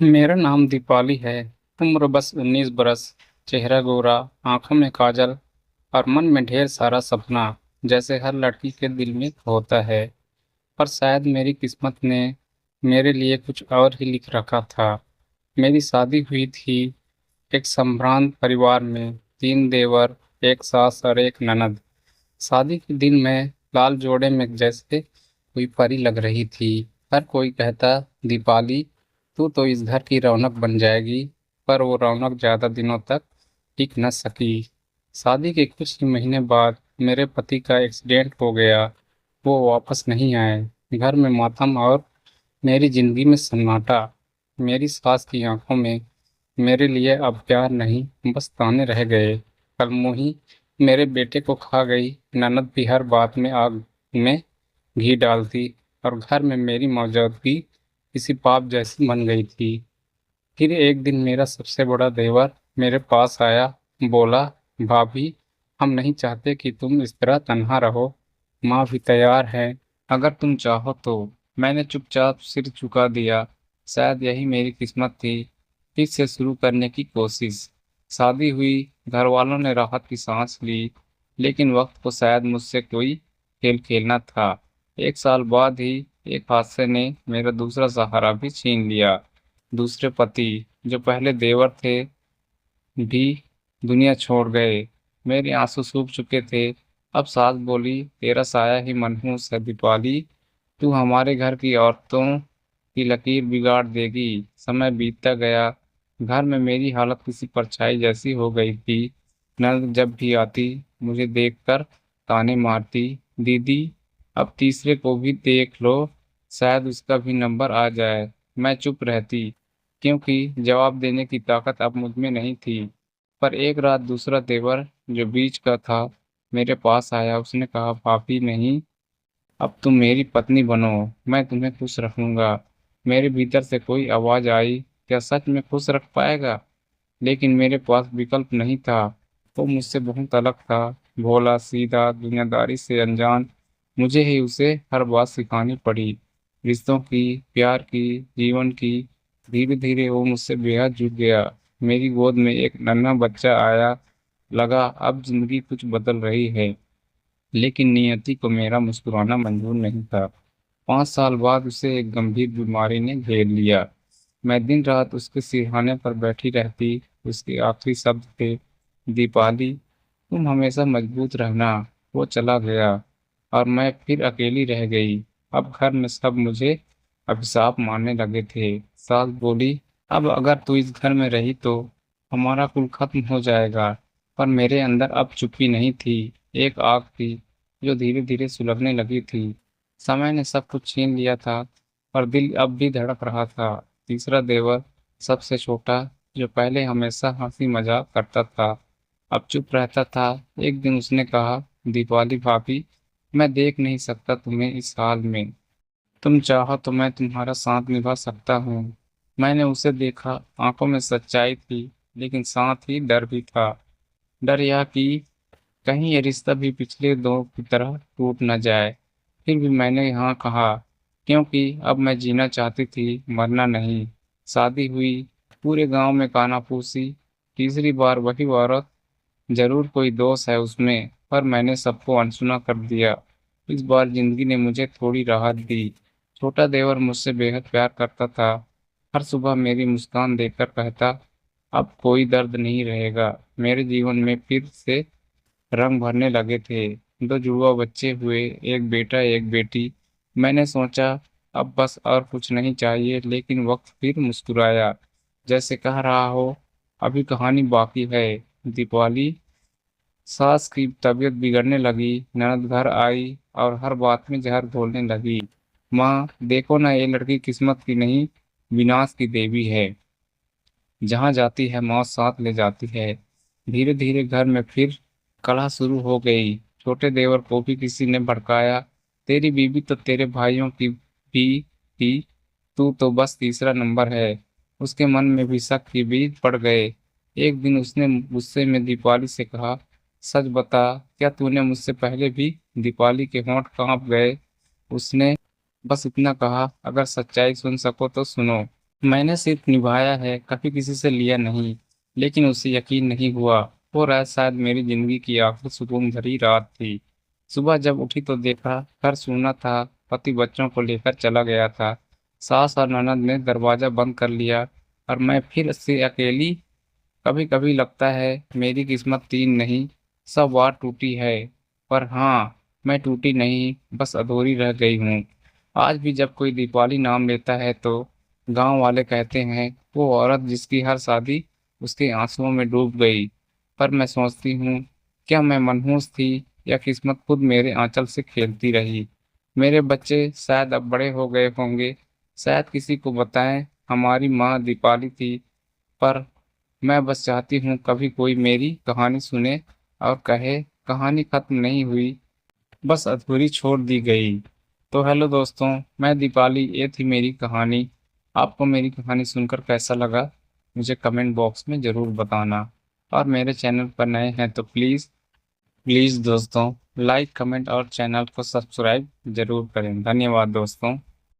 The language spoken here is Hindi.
मेरा नाम दीपाली है। उम्र बस 19 बरस। चेहरा गोरा, आंखों में काजल और मन में ढेर सारा सपना, जैसे हर लड़की के दिल में होता है। पर शायद मेरी किस्मत ने मेरे लिए कुछ और ही लिख रखा था। मेरी शादी हुई थी एक संभ्रांत परिवार में, 3 देवर, एक सास और एक ननद। शादी के दिन मैं लाल जोड़े में जैसे कोई परी लग रही थी। हर कोई कहता, दीपाली तू तो इस घर की रौनक बन जाएगी। पर वो रौनक ज्यादा दिनों तक टिक न सकी। शादी के कुछ ही महीने बाद मेरे पति का एक्सीडेंट हो गया। वो वापस नहीं आए। घर में मातम और मेरी जिंदगी में सन्नाटा। मेरी सास की आंखों में मेरे लिए अब प्यार नहीं, बस ताने रह गए। कल मुही मेरे बेटे को खा गई। ननद भी हर बात में आग में घी डालती और घर में मेरी मौजूदगी किसी पाप जैसी बन गई थी। फिर एक दिन मेरा सबसे बड़ा देवर मेरे पास आया, बोला, भाभी, हम नहीं चाहते कि तुम इस तरह तन्हा रहो। माँ भी तैयार है अगर तुम चाहो तो। मैंने चुपचाप सिर झुका दिया। शायद यही मेरी किस्मत थी, फिर से शुरू करने की कोशिश। शादी हुई, घर वालों ने राहत की सांस ली, लेकिन वक्त को शायद मुझसे कोई खेल खेलना था। 1 साल बाद ही एक हादसे ने मेरा दूसरा सहारा भी छीन लिया। दूसरे पति, जो पहले देवर थे, भी दुनिया छोड़ गए। मेरे आंसू सूख चुके थे। अब सास बोली, तेरा साया ही मनहूस है दीपाली। तू हमारे घर की औरतों की लकीर बिगाड़ देगी। समय बीतता गया। घर में मेरी हालत किसी परछाई जैसी हो गई थी। नंद जब भी आती, मुझे देखकर ताने मारती, दीदी अब तीसरे को भी देख लो, शायद उसका भी नंबर आ जाए। मैं चुप रहती, क्योंकि जवाब देने की ताकत अब मुझ में नहीं थी। पर एक रात दूसरा देवर, जो बीच का था, मेरे पास आया। उसने कहा, भाभी नहीं, अब तुम मेरी पत्नी बनो, मैं तुम्हें खुश रखूंगा। मेरे भीतर से कोई आवाज आई, क्या सच में खुश रख पाएगा? लेकिन मेरे पास विकल्प नहीं था। वो मुझसे बहुत अलग था, भोला सीधा, दुनियादारी से अनजान। मुझे ही उसे हर बात सिखानी पड़ी, रिश्तों की, प्यार की, जीवन की। धीरे धीरे वो मुझसे बेहद जुड़ गया। मेरी गोद में एक नन्हा बच्चा आया। लगा अब जिंदगी कुछ बदल रही है। लेकिन नियति को मेरा मुस्कुराना मंजूर नहीं था। 5 साल बाद उसे एक गंभीर बीमारी ने घेर लिया। मैं दिन रात उसके सिरहाने पर बैठी रहती। उसके आखिरी शब्द थे, दीपाली तुम हमेशा मजबूत रहना। वो चला गया और मैं फिर अकेली रह गई। अब घर में सब मुझे अभिशाप मारने लगे थे। सास बोली, अब अगर तू इस घर में रही तो हमारा कुल खत्म हो जाएगा। पर मेरे अंदर अब चुप्पी नहीं थी, एक आग थी जो धीरे धीरे सुलगने लगी थी। समय ने सब कुछ छीन लिया था, पर दिल अब भी धड़क रहा था। तीसरा देवर, सबसे छोटा, जो पहले हमेशा हंसी मजाक करता था, अब चुप रहता था। एक दिन उसने कहा, दीपाली भाभी, मैं देख नहीं सकता तुम्हें इस हाल में। तुम चाहो तो मैं तुम्हारा साथ निभा सकता हूँ। मैंने उसे देखा, आंखों में सच्चाई थी, लेकिन साथ ही डर भी था। डर यह कि कहीं ये रिश्ता भी पिछले दो की तरह टूट न जाए। फिर भी मैंने यहाँ कहा, क्योंकि अब मैं जीना चाहती थी, मरना नहीं। शादी हुई, पूरे गांव में कानाफूसी। तीसरी बार वही औरत, जरूर कोई दोष है उसमें, पर मैंने सबको अनसुना कर दिया। इस बार जिंदगी ने मुझे थोड़ी राहत दी। छोटा देवर मुझसे बेहद प्यार करता था। हर सुबह मेरी मुस्कान देखकर कहता, अब कोई दर्द नहीं रहेगा। मेरे जीवन में फिर से रंग भरने लगे थे। दो जुड़वा बच्चे हुए, एक बेटा एक बेटी। मैंने सोचा, अब बस और कुछ नहीं चाहिए, लेकिन वक्त फिर मुस्कुराया, जैसे कह रहा हो, अभी कहानी बाकी है। दीपावली, सास की तबीयत बिगड़ने लगी। ननद घर आई और हर बात में जहर घोलने लगी। माँ, देखो ना, ये लड़की किस्मत की नहीं, विनाश की देवी है। जहाँ जाती है मौत साथ ले जाती है। धीरे धीरे घर में फिर कलह शुरू हो गई। छोटे देवर को भी किसी ने भड़काया, तेरी बीवी तो तेरे भाइयों की भी थी, तू तो बस तीसरा नंबर है। उसके मन में भी शक के बीज पड़ गए। एक दिन उसने गुस्से में दीपाली से कहा, सच बता, क्या तूने मुझसे पहले भी? दीपाली के होंठ कांप गए। उसने बस इतना कहा, अगर सच्चाई सुन सको तो सुनो। मैंने सिर्फ निभाया है, कभी किसी से लिया नहीं। लेकिन उसे यकीन नहीं हुआ। वो रात शायद मेरी जिंदगी की आखिरी सुकून भरी रात थी। सुबह जब उठी तो देखा घर सूना था। पति बच्चों को लेकर चला गया था। सास और ननद ने दरवाजा बंद कर लिया और मैं फिर से अकेली। कभी कभी लगता है मेरी किस्मत तीन नहीं, सब वार टूटी है। पर हाँ, मैं टूटी नहीं, बस अधूरी रह गई हूँ। आज भी जब कोई दीपावली नाम लेता है तो गांव वाले कहते हैं वो औरत जिसकी हर शादी उसके आंसुओं में डूब गई। पर मैं सोचती हूँ, क्या मैं मनहूस थी या किस्मत खुद मेरे आंचल से खेलती रही। मेरे बच्चे शायद अब बड़े हो गए होंगे, शायद किसी को बताएं हमारी माँ दीपाली थी। पर मैं बस चाहती हूँ कभी कोई मेरी कहानी सुने और कहे कहानी खत्म नहीं हुई, बस अधूरी छोड़ दी गई। तो हेलो दोस्तों, मैं दीपाली, ये थी मेरी कहानी। आपको मेरी कहानी सुनकर कैसा लगा मुझे कमेंट बॉक्स में ज़रूर बताना। और मेरे चैनल पर नए हैं तो प्लीज़ प्लीज़ दोस्तों, लाइक कमेंट और चैनल को सब्सक्राइब ज़रूर करें। धन्यवाद दोस्तों।